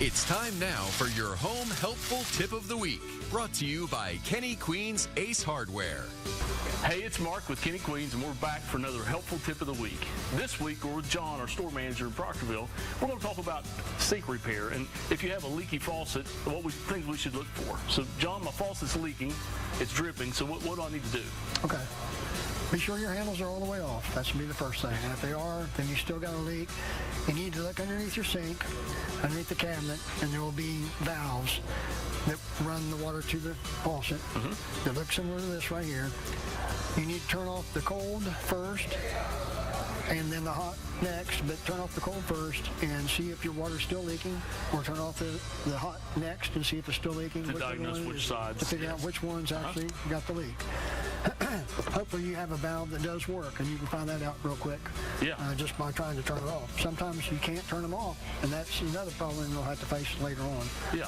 It's time now for your home helpful tip of the week, brought to you by Kenny Queen's Ace Hardware. Hey, it's Mark with Kenny Queens, and we're back for another helpful tip of the week. This week, we're with John, our store manager in Proctorville. We're going to talk about sink repair, and if you have a leaky faucet, things we should look for. So, John, my faucet's leaking. It's dripping, so what do I need to do? Okay. Be sure your handles are all the way off. That should be the first thing. And if they are, then you still got a leak. You need to look underneath your sink, underneath the cabinet, and there will be valves that run the water to the faucet. They look similar to this right here. You need to turn off the cold first and then the hot next, but turn off the cold first and see if your water's still leaking, or turn off the hot next and see if it's still leaking. To diagnose which sides. To figure out which one's actually got the leak. Hopefully you have a valve that does work, and you can find that out real quick. Yeah. Just by trying to turn it off. Sometimes you can't turn them off, and that's another problem you'll have to face later on. Yeah.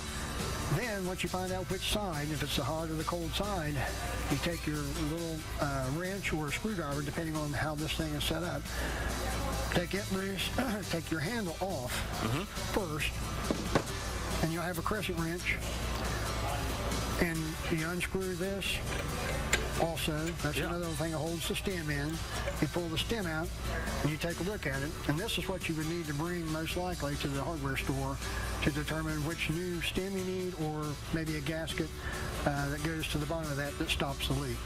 Then, once you find out which side, if it's the hot or the cold side, you take your little wrench or a screwdriver, depending on how this thing is set up. Take it loose, take your handle off first, and you'll have a crescent wrench. And you unscrew this also. That's another thing that holds the stem in. You pull the stem out, and you take a look at it. And this is what you would need to bring, most likely, to the hardware store to determine which new stem you need, or maybe a gasket that goes to the bottom of that stops the leak.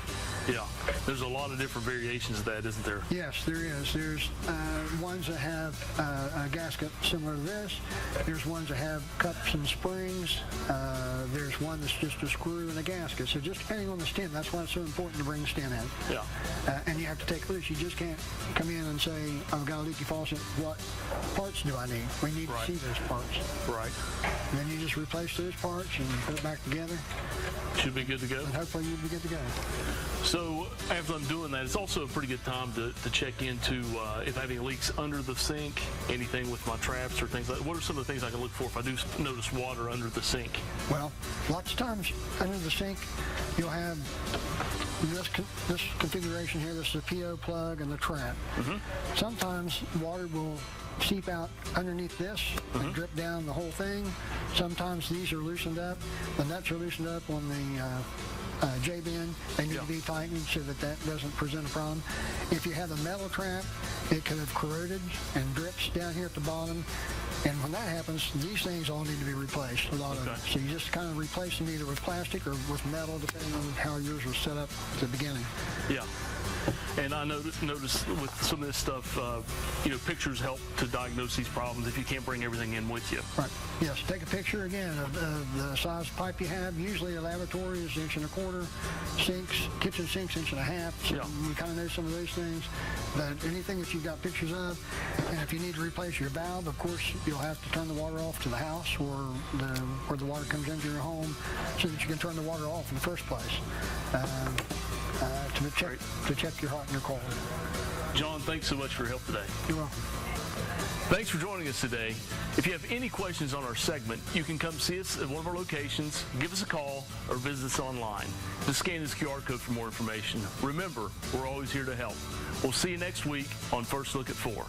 Yeah. There's a lot of different variations of that, isn't there? Yes, there is. There's ones that have a gasket similar to this. There's ones that have cups and springs. There's one that's just a screw and a gasket. So just depending on the stem, that's why it's so important to bring the stem in. Yeah. And you have to take it loose. You just can't come in and say, I've got a leaky faucet. What parts do I need? We need to see those parts. Right. And then you just replace those parts and put it back together. Should be good to go. And hopefully you'll be good to go. So after I'm doing that, it's also a pretty good time to check into if I have any leaks under the sink, anything with my traps or things like that. What are some of the things I can look for if I do notice water under the sink? Well, lots of times under the sink, you'll have this configuration here. This is the PO plug and the trap. Sometimes water will seep out underneath this and drip down the whole thing. Sometimes these are loosened up. The nuts are loosened up on the J-bend. They need to be tightened so that doesn't present a problem. If you have a metal trap, it could have corroded and drips down here at the bottom. And when that happens, these things all need to be replaced, a lot of them. So you just kind of replace them either with plastic or with metal, depending on how yours was set up at the beginning. Yeah. And I noticed with some of this stuff, pictures help to diagnose these problems if you can't bring everything in with you. Right. Yes. Take a picture again of the size pipe you have. Usually a lavatory is 1.25 inches. Kitchen sinks 1.5 inches. So you kind of know some of those things. But anything that you've got pictures of, and if you need to replace your valve, of course you'll have to turn the water off to the house or where the water comes into your home, so that you can turn the water off in the first place. To check your hot and your cold. John, thanks so much for your help today. You're welcome. Thanks for joining us today. If you have any questions on our segment, you can come see us at one of our locations, give us a call, or visit us online. Just scan this QR code for more information. Remember, we're always here to help. We'll see you next week on First Look at 4.